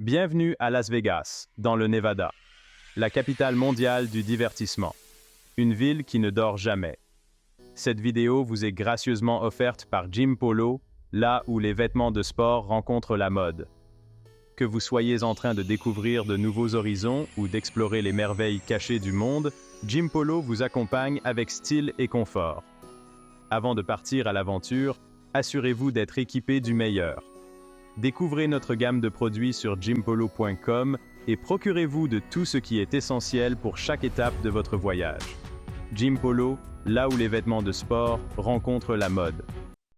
Bienvenue à Las Vegas, dans le Nevada, la capitale mondiale du divertissement. Une ville qui ne dort jamais. Cette vidéo vous est gracieusement offerte par Jim Polo, là où les vêtements de sport rencontrent la mode. Que vous soyez en train de découvrir de nouveaux horizons ou d'explorer les merveilles cachées du monde, Jim Polo vous accompagne avec style et confort. Avant de partir à l'aventure, assurez-vous d'être équipé du meilleur. Découvrez notre gamme de produits sur jimpolo.com et procurez-vous de tout ce qui est essentiel pour chaque étape de votre voyage. Jim Polo, là où les vêtements de sport rencontrent la mode.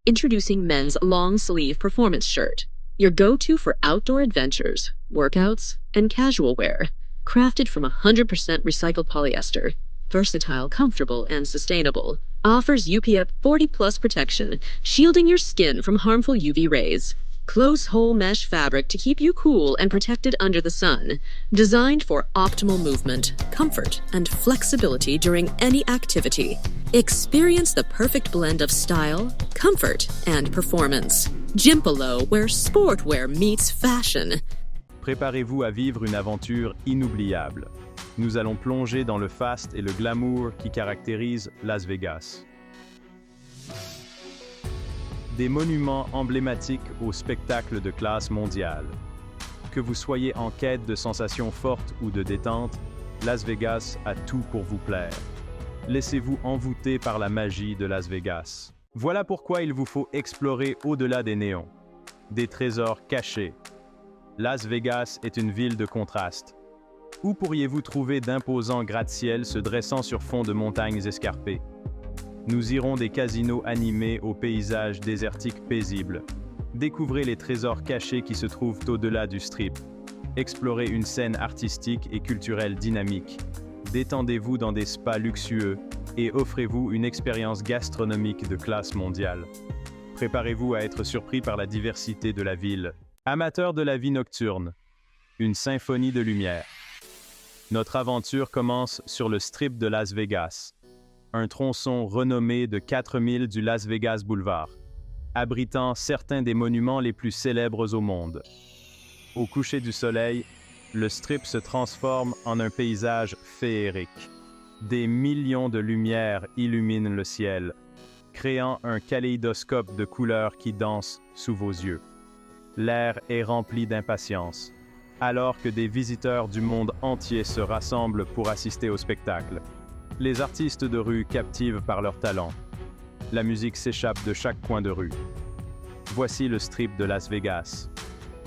Introducing men's long-sleeve performance shirt, your go-to for outdoor adventures, workouts, and casual wear. Crafted from 100% recycled polyester, versatile, comfortable, and sustainable, offers UPF 40+ protection, shielding your skin from harmful UV rays. Close-hole mesh fabric to keep you cool and protected under the sun. Designed for optimal movement, comfort, and flexibility during any activity. Experience the perfect blend of style, comfort, and performance. Jimpolo, where sportwear meets fashion. Préparez-vous à vivre une aventure inoubliable. Nous allons plonger dans le faste et le glamour qui caractérisent Las Vegas. Des monuments emblématiques au spectacle de classe mondiale. Que vous soyez en quête de sensations fortes ou de détente, Las Vegas a tout pour vous plaire. Laissez-vous envoûter par la magie de Las Vegas. Voilà pourquoi il vous faut explorer au-delà des néons. Des trésors cachés. Las Vegas est une ville de contraste. Où pourriez-vous trouver d'imposants gratte-ciel se dressant sur fond de montagnes escarpées? Nous irons des casinos animés aux paysages désertiques paisibles. Découvrez les trésors cachés qui se trouvent au-delà du strip. Explorez une scène artistique et culturelle dynamique. Détendez-vous dans des spas luxueux et offrez-vous une expérience gastronomique de classe mondiale. Préparez-vous à être surpris par la diversité de la ville. Amateurs de la vie nocturne, une symphonie de lumière. Notre aventure commence sur le strip de Las Vegas. Un tronçon renommé de 4 milles du Las Vegas Boulevard, abritant certains des monuments les plus célèbres au monde. Au coucher du soleil, le strip se transforme en un paysage féerique. Des millions de lumières illuminent le ciel, créant un kaléidoscope de couleurs qui danse sous vos yeux. L'air est rempli d'impatience, alors que des visiteurs du monde entier se rassemblent pour assister au spectacle. Les artistes de rue captivent par leur talent. La musique s'échappe de chaque coin de rue. Voici le strip de Las Vegas,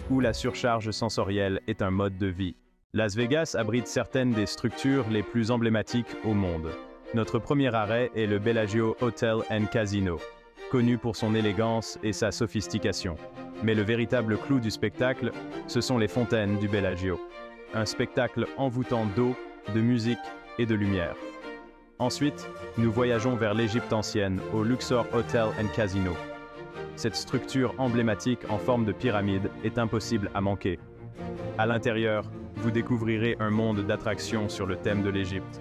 où la surcharge sensorielle est un mode de vie. Las Vegas abrite certaines des structures les plus emblématiques au monde. Notre premier arrêt est le Bellagio Hotel and Casino, connu pour son élégance et sa sophistication. Mais le véritable clou du spectacle, ce sont les fontaines du Bellagio. Un spectacle envoûtant d'eau, de musique et de lumière. Ensuite, nous voyageons vers l'Égypte ancienne, au Luxor Hotel and Casino. Cette structure emblématique en forme de pyramide est impossible à manquer. À l'intérieur, vous découvrirez un monde d'attractions sur le thème de l'Égypte.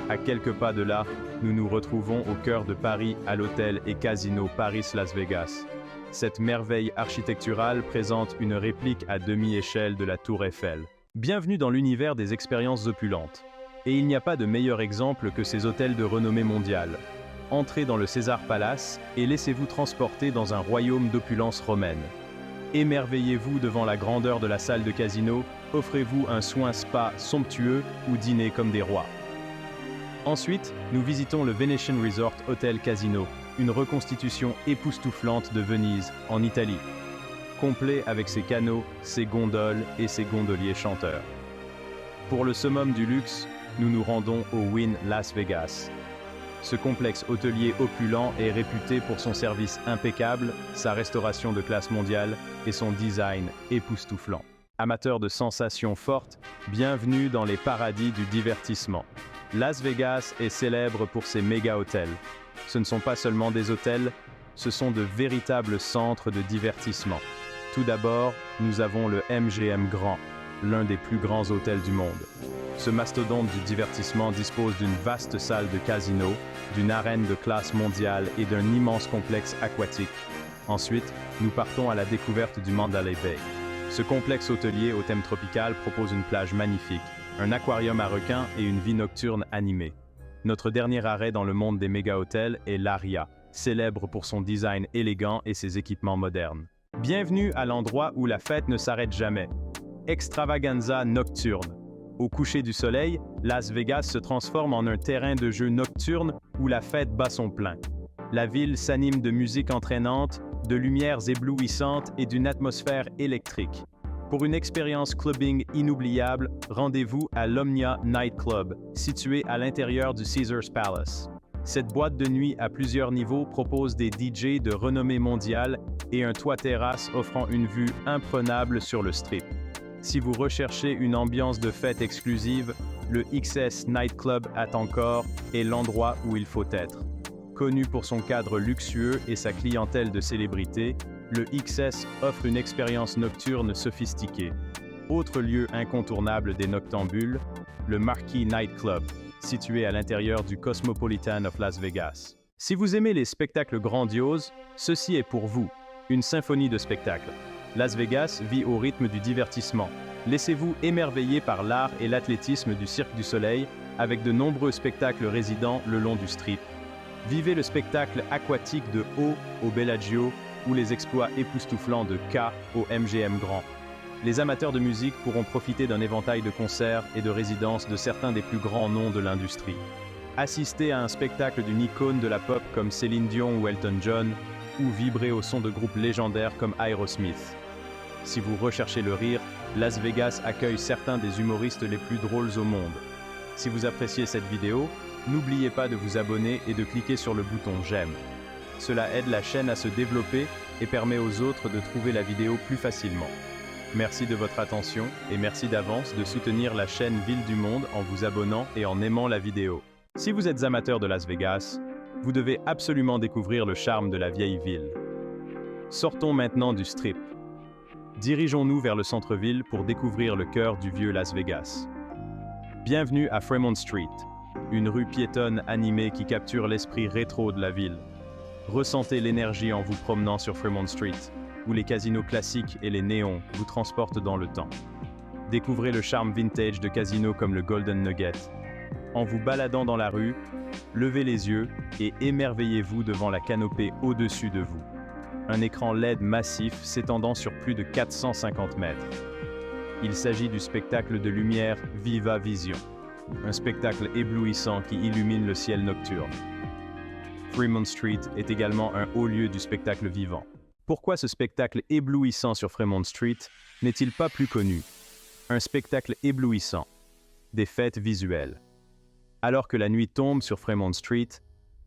À quelques pas de là, nous nous retrouvons au cœur de Paris à l'hôtel et casino Paris Las Vegas. Cette merveille architecturale présente une réplique à demi-échelle de la Tour Eiffel. Bienvenue dans l'univers des expériences opulentes. Et il n'y a pas de meilleur exemple que ces hôtels de renommée mondiale. Entrez dans le César Palace et laissez-vous transporter dans un royaume d'opulence romaine. Émerveillez-vous devant la grandeur de la salle de casino, offrez-vous un soin spa somptueux ou dînez comme des rois. Ensuite, nous visitons le Venetian Resort Hotel Casino, une reconstitution époustouflante de Venise, en Italie. Complet avec ses canaux, ses gondoles et ses gondoliers chanteurs. Pour le summum du luxe, nous nous rendons au Wynn Las Vegas. Ce complexe hôtelier opulent est réputé pour son service impeccable, sa restauration de classe mondiale et son design époustouflant. Amateurs de sensations fortes, bienvenue dans les paradis du divertissement. Las Vegas est célèbre pour ses méga-hôtels. Ce ne sont pas seulement des hôtels, ce sont de véritables centres de divertissement. Tout d'abord, nous avons le MGM Grand, l'un des plus grands hôtels du monde. Ce mastodonte du divertissement dispose d'une vaste salle de casino, d'une arène de classe mondiale et d'un immense complexe aquatique. Ensuite, nous partons à la découverte du Mandalay Bay. Ce complexe hôtelier au thème tropical propose une plage magnifique, un aquarium à requins et une vie nocturne animée. Notre dernier arrêt dans le monde des méga-hôtels est l'Aria, célèbre pour son design élégant et ses équipements modernes. Bienvenue à l'endroit où la fête ne s'arrête jamais. Extravaganza nocturne. Au coucher du soleil, Las Vegas se transforme en un terrain de jeu nocturne où la fête bat son plein. La ville s'anime de musique entraînante, de lumières éblouissantes et d'une atmosphère électrique. Pour une expérience clubbing inoubliable, rendez-vous à l'Omnia Night Club, situé à l'intérieur du Caesars Palace. Cette boîte de nuit à plusieurs niveaux propose des DJ de renommée mondiale et un toit terrasse offrant une vue imprenable sur le Strip. Si vous recherchez une ambiance de fête exclusive, le XS Night Club at Encore est l'endroit où il faut être. Connu pour son cadre luxueux et sa clientèle de célébrités, le XS offre une expérience nocturne sophistiquée. Autre lieu incontournable des noctambules, le Marquee Night Club, situé à l'intérieur du Cosmopolitan of Las Vegas. Si vous aimez les spectacles grandioses, ceci est pour vous, une symphonie de spectacles. Las Vegas vit au rythme du divertissement. Laissez-vous émerveiller par l'art et l'athlétisme du Cirque du Soleil, avec de nombreux spectacles résidents le long du Strip. Vivez le spectacle aquatique de O au Bellagio ou les exploits époustouflants de K au MGM Grand. Les amateurs de musique pourront profiter d'un éventail de concerts et de résidences de certains des plus grands noms de l'industrie. Assistez à un spectacle d'une icône de la pop comme Céline Dion ou Elton John, ou vibrer au son de groupes légendaires comme Aerosmith. Si vous recherchez le rire, Las Vegas accueille certains des humoristes les plus drôles au monde. Si vous appréciez cette vidéo, n'oubliez pas de vous abonner et de cliquer sur le bouton j'aime. Cela aide la chaîne à se développer et permet aux autres de trouver la vidéo plus facilement. Merci de votre attention et merci d'avance de soutenir la chaîne Ville du Monde en vous abonnant et en aimant la vidéo. Si vous êtes amateur de Las Vegas, vous devez absolument découvrir le charme de la vieille ville. Sortons maintenant du Strip. Dirigeons-nous vers le centre-ville pour découvrir le cœur du vieux Las Vegas. Bienvenue à Fremont Street, une rue piétonne animée qui capture l'esprit rétro de la ville. Ressentez l'énergie en vous promenant sur Fremont Street, où les casinos classiques et les néons vous transportent dans le temps. Découvrez le charme vintage de casinos comme le Golden Nugget. En vous baladant dans la rue, levez les yeux et émerveillez-vous devant la canopée au-dessus de vous. Un écran LED massif s'étendant sur plus de 450 mètres. Il s'agit du spectacle de lumière Viva Vision, un spectacle éblouissant qui illumine le ciel nocturne. Fremont Street est également un haut lieu du spectacle vivant. Pourquoi ce spectacle éblouissant sur Fremont Street n'est-il pas plus connu? Un spectacle éblouissant, des fêtes visuelles. Alors que la nuit tombe sur Fremont Street,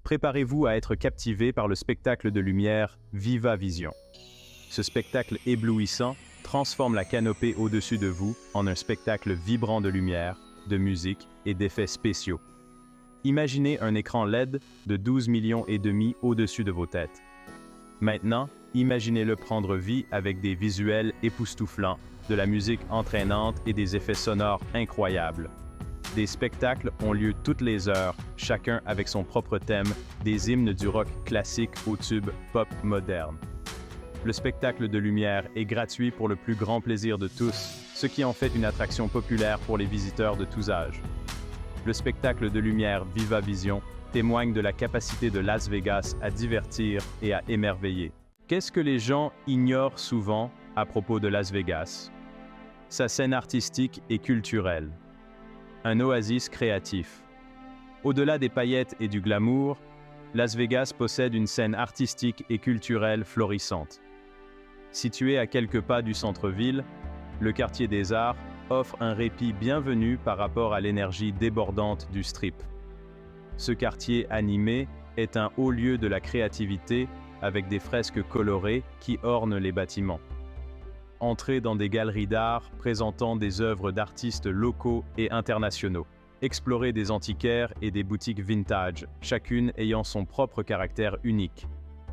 préparez-vous à être captivé par le spectacle de lumière Viva Vision. Ce spectacle éblouissant transforme la canopée au-dessus de vous en un spectacle vibrant de lumière, de musique et d'effets spéciaux. Imaginez un écran LED de 12 millions et demi au-dessus de vos têtes. Maintenant, imaginez-le prendre vie avec des visuels époustouflants, de la musique entraînante et des effets sonores incroyables. Des spectacles ont lieu toutes les heures, chacun avec son propre thème, des hymnes du rock classique au tube pop moderne. Le spectacle de lumière est gratuit pour le plus grand plaisir de tous, ce qui en fait une attraction populaire pour les visiteurs de tous âges. Le spectacle de lumière Viva Vision témoigne de la capacité de Las Vegas à divertir et à émerveiller. Qu'est-ce que les gens ignorent souvent à propos de Las Vegas? Sa scène artistique et culturelle. Un oasis créatif. Au-delà des paillettes et du glamour, Las Vegas possède une scène artistique et culturelle florissante. Situé à quelques pas du centre-ville, le quartier des Arts offre un répit bienvenu par rapport à l'énergie débordante du Strip. Ce quartier animé est un haut lieu de la créativité avec des fresques colorées qui ornent les bâtiments. Entrez dans des galeries d'art présentant des œuvres d'artistes locaux et internationaux. Explorez des antiquaires et des boutiques vintage, chacune ayant son propre caractère unique.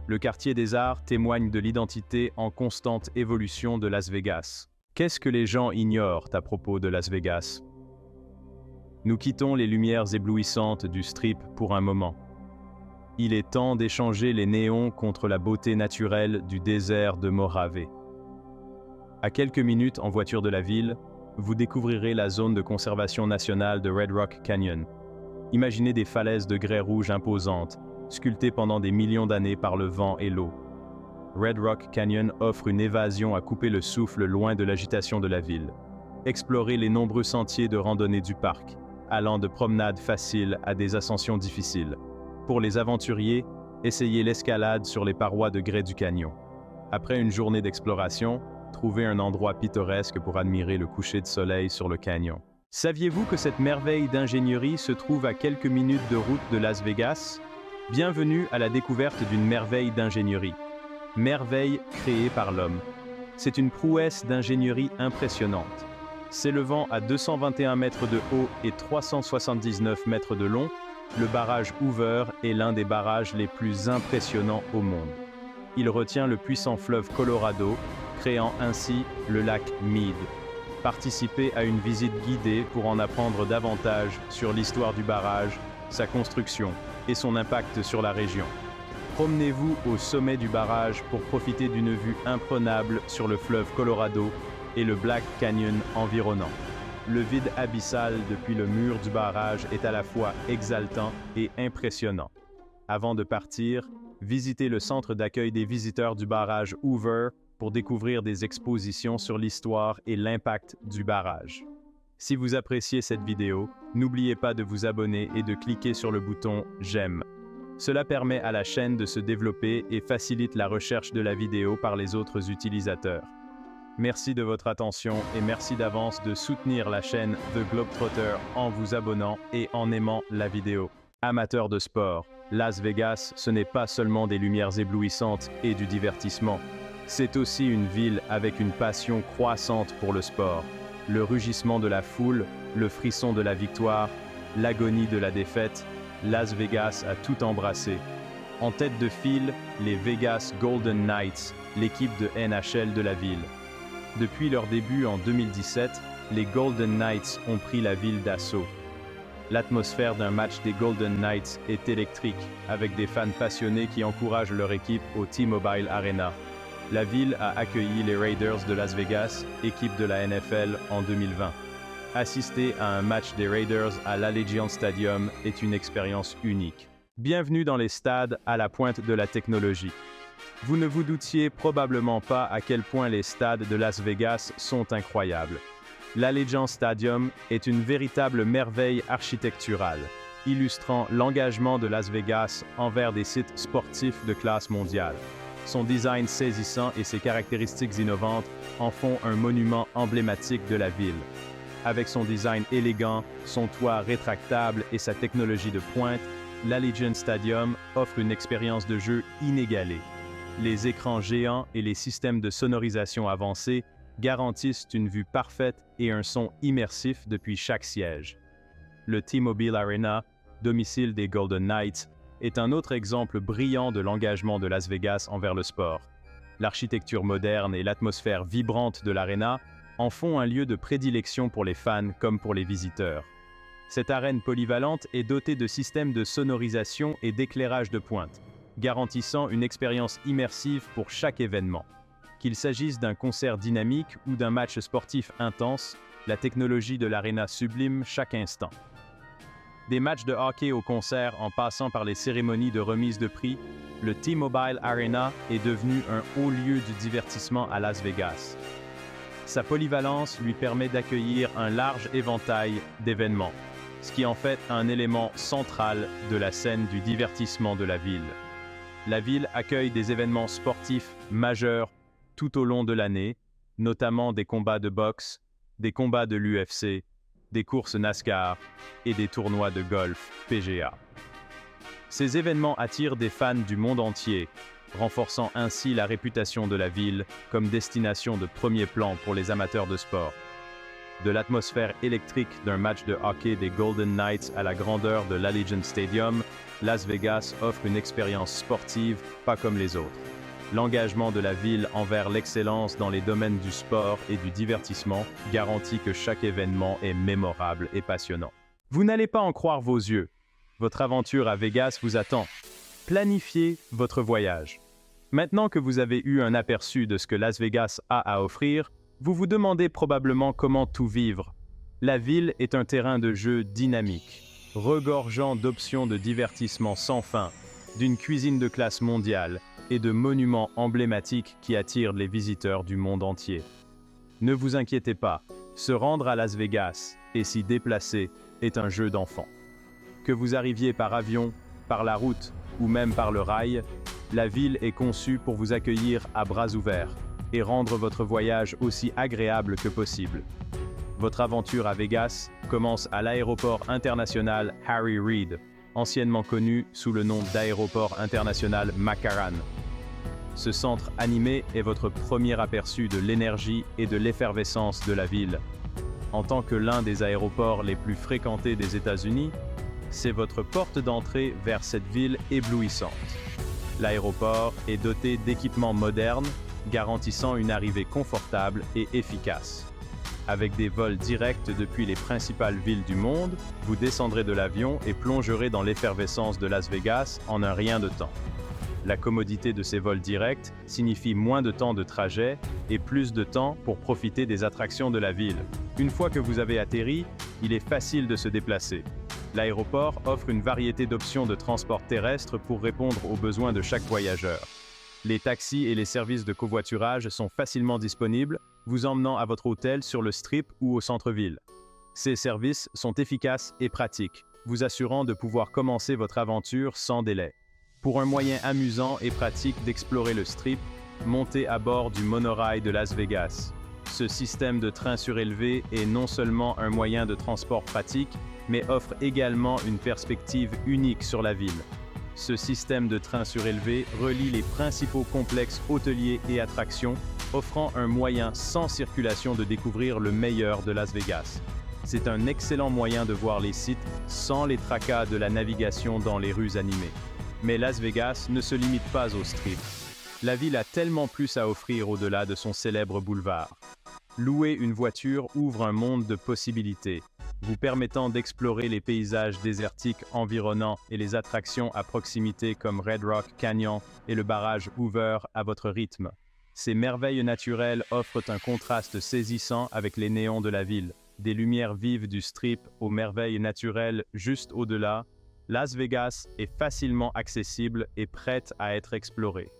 Le quartier des Arts témoigne de l'identité en constante évolution de Las Vegas. Qu'est-ce que les gens ignorent à propos de Las Vegas? Nous quittons les lumières éblouissantes du Strip pour un moment. Il est temps d'échanger les néons contre la beauté naturelle du désert de Mojave. À quelques minutes en voiture de la ville, vous découvrirez la zone de conservation nationale de Red Rock Canyon. Imaginez des falaises de grès rouge imposantes, sculptées pendant des millions d'années par le vent et l'eau. Red Rock Canyon offre une évasion à couper le souffle loin de l'agitation de la ville. Explorez les nombreux sentiers de randonnée du parc, allant de promenades faciles à des ascensions difficiles. Pour les aventuriers, essayez l'escalade sur les parois de grès du canyon. Après une journée d'exploration, trouvez un endroit pittoresque pour admirer le coucher de soleil sur le canyon. Saviez-vous que cette merveille d'ingénierie se trouve à quelques minutes de route de Las Vegas? Bienvenue à la découverte d'une merveille d'ingénierie. Merveille créée par l'homme. C'est une prouesse d'ingénierie impressionnante. S'élevant à 221 mètres de haut et 379 mètres de long, le barrage Hoover est l'un des barrages les plus impressionnants au monde. Il retient le puissant fleuve Colorado, créant ainsi le lac Mead. Participez à une visite guidée pour en apprendre davantage sur l'histoire du barrage, sa construction et son impact sur la région. Promenez-vous au sommet du barrage pour profiter d'une vue imprenable sur le fleuve Colorado et le Black Canyon environnant. Le vide abyssal depuis le mur du barrage est à la fois exaltant et impressionnant. Avant de partir, visitez le centre d'accueil des visiteurs du barrage Hoover pour découvrir des expositions sur l'histoire et l'impact du barrage. Si vous appréciez cette vidéo, n'oubliez pas de vous abonner et de cliquer sur le bouton « J'aime ». Cela permet à la chaîne de se développer et facilite la recherche de la vidéo par les autres utilisateurs. Merci de votre attention et merci d'avance de soutenir la chaîne The Globetrotter en vous abonnant et en aimant la vidéo. Amateurs de sport, Las Vegas, ce n'est pas seulement des lumières éblouissantes et du divertissement. C'est aussi une ville avec une passion croissante pour le sport. Le rugissement de la foule, le frisson de la victoire, l'agonie de la défaite, Las Vegas a tout embrassé. En tête de file, les Vegas Golden Knights, l'équipe de NHL de la ville. Depuis leur début en 2017, les Golden Knights ont pris la ville d'assaut. L'atmosphère d'un match des Golden Knights est électrique, avec des fans passionnés qui encouragent leur équipe au T-Mobile Arena. La ville a accueilli les Raiders de Las Vegas, équipe de la NFL, en 2020. Assister à un match des Raiders à l'Allegiant Stadium est une expérience unique. Bienvenue dans les stades à la pointe de la technologie. Vous ne vous doutiez probablement pas à quel point les stades de Las Vegas sont incroyables. L'Allegiant Stadium est une véritable merveille architecturale, illustrant l'engagement de Las Vegas envers des sites sportifs de classe mondiale. Son design saisissant et ses caractéristiques innovantes en font un monument emblématique de la ville. Avec son design élégant, son toit rétractable et sa technologie de pointe, l'Allegiant Stadium offre une expérience de jeu inégalée. Les écrans géants et les systèmes de sonorisation avancés garantissent une vue parfaite et un son immersif depuis chaque siège. Le T-Mobile Arena, domicile des Golden Knights, est un autre exemple brillant de l'engagement de Las Vegas envers le sport. L'architecture moderne et l'atmosphère vibrante de l'arena en font un lieu de prédilection pour les fans comme pour les visiteurs. Cette arène polyvalente est dotée de systèmes de sonorisation et d'éclairage de pointe, garantissant une expérience immersive pour chaque événement. Qu'il s'agisse d'un concert dynamique ou d'un match sportif intense, la technologie de l'arena sublime chaque instant. Des matchs de hockey au concert en passant par les cérémonies de remise de prix, le T-Mobile Arena est devenu un haut lieu du divertissement à Las Vegas. Sa polyvalence lui permet d'accueillir un large éventail d'événements, ce qui en fait un élément central de la scène du divertissement de la ville. La ville accueille des événements sportifs majeurs tout au long de l'année, notamment des combats de boxe, des combats de l'UFC, des courses NASCAR et des tournois de golf PGA. Ces événements attirent des fans du monde entier, renforçant ainsi la réputation de la ville comme destination de premier plan pour les amateurs de sport. De l'atmosphère électrique d'un match de hockey des Golden Knights à la grandeur de l'Allegiant Stadium, Las Vegas offre une expérience sportive pas comme les autres. L'engagement de la ville envers l'excellence dans les domaines du sport et du divertissement garantit que chaque événement est mémorable et passionnant. Vous n'allez pas en croire vos yeux. Votre aventure à Vegas vous attend. Planifiez votre voyage. Maintenant que vous avez eu un aperçu de ce que Las Vegas a à offrir, Vous vous demandez probablement comment tout vivre. La ville est un terrain de jeu dynamique, regorgeant d'options de divertissement sans fin, d'une cuisine de classe mondiale et de monuments emblématiques qui attirent les visiteurs du monde entier. Ne vous inquiétez pas, se rendre à Las Vegas et s'y déplacer est un jeu d'enfant. Que vous arriviez par avion, par la route ou même par le rail, la ville est conçue pour vous accueillir à bras ouverts et rendre votre voyage aussi agréable que possible. Votre aventure à Vegas commence à l'aéroport international Harry Reid, anciennement connu sous le nom d'aéroport international McCarran. Ce centre animé est votre premier aperçu de l'énergie et de l'effervescence de la ville. En tant que l'un des aéroports les plus fréquentés des États-Unis, c'est votre porte d'entrée vers cette ville éblouissante. L'aéroport est doté d'équipements modernes, garantissant une arrivée confortable et efficace. Avec des vols directs depuis les principales villes du monde, vous descendrez de l'avion et plongerez dans l'effervescence de Las Vegas en un rien de temps. La commodité de ces vols directs signifie moins de temps de trajet et plus de temps pour profiter des attractions de la ville. Une fois que vous avez atterri, il est facile de se déplacer. L'aéroport offre une variété d'options de transport terrestre pour répondre aux besoins de chaque voyageur. Les taxis et les services de covoiturage sont facilement disponibles, vous emmenant à votre hôtel sur le Strip ou au centre-ville. Ces services sont efficaces et pratiques, vous assurant de pouvoir commencer votre aventure sans délai. Pour un moyen amusant et pratique d'explorer le Strip, montez à bord du monorail de Las Vegas. Ce système de train surélevé est non seulement un moyen de transport pratique, mais offre également une perspective unique sur la ville. Ce système de train surélevé relie les principaux complexes hôteliers et attractions, offrant un moyen sans circulation de découvrir le meilleur de Las Vegas. C'est un excellent moyen de voir les sites sans les tracas de la navigation dans les rues animées. Mais Las Vegas ne se limite pas au Strip. La ville a tellement plus à offrir au-delà de son célèbre boulevard. Louer une voiture ouvre un monde de possibilités, vous permettant d'explorer les paysages désertiques environnants et les attractions à proximité comme Red Rock Canyon et le barrage Hoover à votre rythme. Ces merveilles naturelles offrent un contraste saisissant avec les néons de la ville, des lumières vives du Strip aux merveilles naturelles juste au-delà. Las Vegas est facilement accessible et prête à être explorée.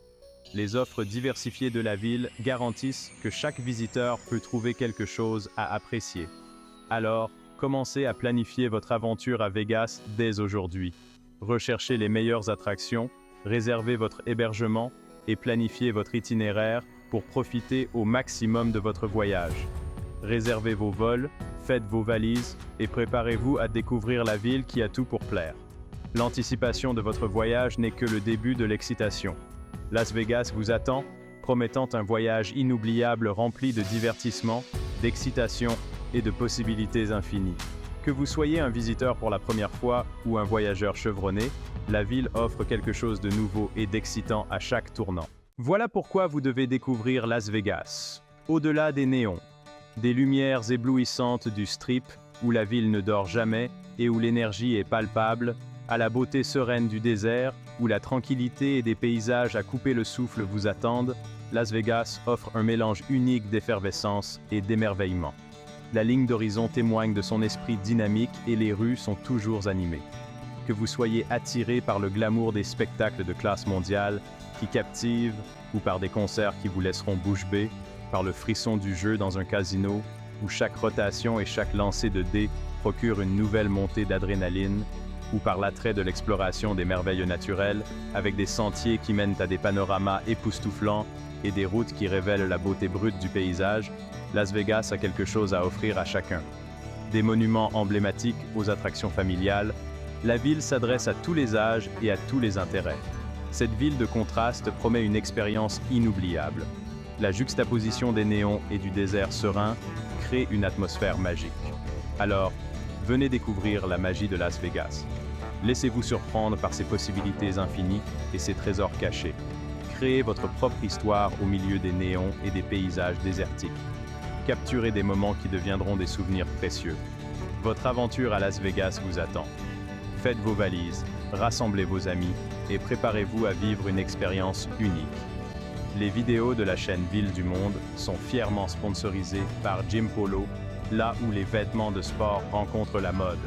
Les offres diversifiées de la ville garantissent que chaque visiteur peut trouver quelque chose à apprécier. Alors, commencez à planifier votre aventure à Vegas dès aujourd'hui. Recherchez les meilleures attractions, réservez votre hébergement et planifiez votre itinéraire pour profiter au maximum de votre voyage. Réservez vos vols, faites vos valises et préparez-vous à découvrir la ville qui a tout pour plaire. L'anticipation de votre voyage n'est que le début de l'excitation. Las Vegas vous attend, promettant un voyage inoubliable rempli de divertissement, d'excitation et de possibilités infinies. Que vous soyez un visiteur pour la première fois ou un voyageur chevronné, la ville offre quelque chose de nouveau et d'excitant à chaque tournant. Voilà pourquoi vous devez découvrir Las Vegas. Au-delà des néons, des lumières éblouissantes du Strip, où la ville ne dort jamais et où l'énergie est palpable, à la beauté sereine du désert, où la tranquillité et des paysages à couper le souffle vous attendent, Las Vegas offre un mélange unique d'effervescence et d'émerveillement. La ligne d'horizon témoigne de son esprit dynamique et les rues sont toujours animées. Que vous soyez attiré par le glamour des spectacles de classe mondiale qui captivent ou par des concerts qui vous laisseront bouche bée, par le frisson du jeu dans un casino où chaque rotation et chaque lancer de dés procure une nouvelle montée d'adrénaline, ou par l'attrait de l'exploration des merveilles naturelles, avec des sentiers qui mènent à des panoramas époustouflants et des routes qui révèlent la beauté brute du paysage, Las Vegas a quelque chose à offrir à chacun. Des monuments emblématiques aux attractions familiales, la ville s'adresse à tous les âges et à tous les intérêts. Cette ville de contraste promet une expérience inoubliable. La juxtaposition des néons et du désert serein crée une atmosphère magique. Alors, venez découvrir la magie de Las Vegas. Laissez-vous surprendre par ses possibilités infinies et ses trésors cachés. Créez votre propre histoire au milieu des néons et des paysages désertiques. Capturez des moments qui deviendront des souvenirs précieux. Votre aventure à Las Vegas vous attend. Faites vos valises, rassemblez vos amis et préparez-vous à vivre une expérience unique. Les vidéos de la chaîne Ville du Monde sont fièrement sponsorisées par Jim Polo, là où les vêtements de sport rencontrent la mode.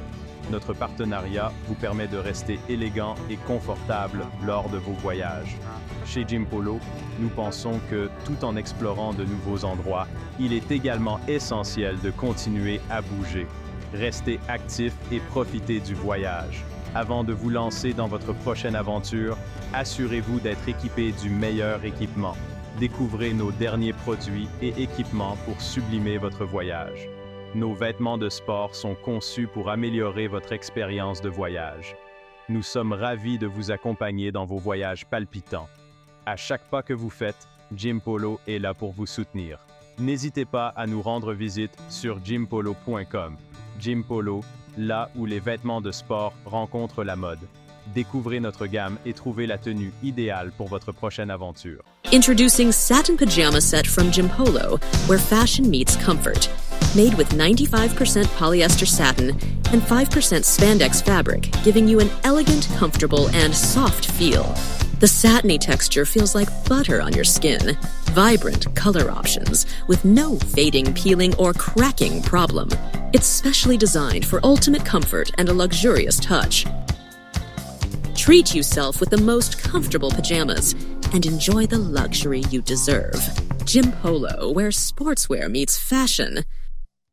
Notre partenariat vous permet de rester élégant et confortable lors de vos voyages. Chez Jim Polo, nous pensons que, tout en explorant de nouveaux endroits, il est également essentiel de continuer à bouger. Restez actif et profitez du voyage. Avant de vous lancer dans votre prochaine aventure, assurez-vous d'être équipé du meilleur équipement. Découvrez nos derniers produits et équipements pour sublimer votre voyage. Nos vêtements de sport sont conçus pour améliorer votre expérience de voyage. Nous sommes ravis de vous accompagner dans vos voyages palpitants. À chaque pas que vous faites, Jim Polo est là pour vous soutenir. N'hésitez pas à nous rendre visite sur jimpolo.com. Jim Polo, là où les vêtements de sport rencontrent la mode. Découvrez notre gamme et trouvez la tenue idéale pour votre prochaine aventure. Introducing Satin Pajama Set from Jim Polo, where fashion meets comfort. Made with 95% polyester satin and 5% spandex fabric, giving you an elegant, comfortable, and soft feel. The satiny texture feels like butter on your skin. Vibrant color options with no fading, peeling, or cracking problem. It's specially designed for ultimate comfort and a luxurious touch. Treat yourself with the most comfortable pajamas and enjoy the luxury you deserve. Jim Polo, where sportswear meets fashion.